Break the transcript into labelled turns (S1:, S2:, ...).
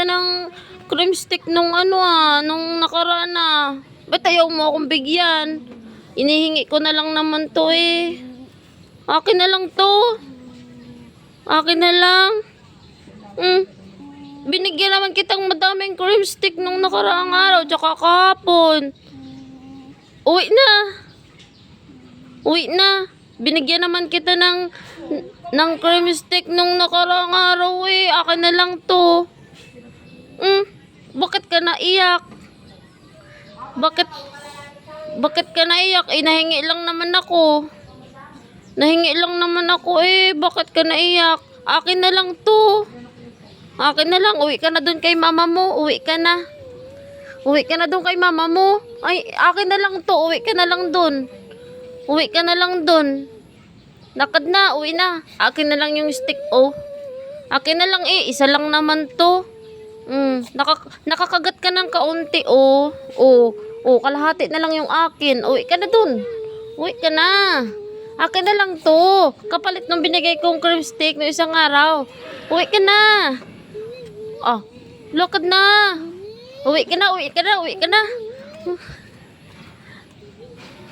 S1: kita ng cream stick nung nung nakaraan na. Ba't ayaw mo akong bigyan? Inihingi ko na lang naman to eh. Akin na lang to. Akin na lang. Binigyan naman kitang madaming cream stick nung nakaraang araw tsaka kahapon. Uwi na. Uwi na. Binigyan naman kita ng cream stick nung nakaraang araw eh. Akin na lang to. Bakit ka naiyak? Bakit ka naiyak? Eh, nahingi lang naman ako. Nahingi lang naman ako eh. Bakit ka naiyak? Akin na lang to. Akin na lang. Uwi ka na dun kay mama mo. Uwi ka na. Uwi ka na dun kay mama mo. Ay, akin na lang to. Uwi ka na lang dun. Uwi ka na lang dun. Lakad na. Uwi na. Akin na lang yung stick oh. Akin na lang eh. Isa lang naman to. Nakakagat ka ng kaunti oh. Oh, kalahati na lang yung akin. Uwi ka na dun. Uwi ka na. Akin na lang to. Kapalit nung binigay kong cream stick no isang araw. Uwi ka na. Lakad na. Uwi ka na, uwi ka na, uwi ka na.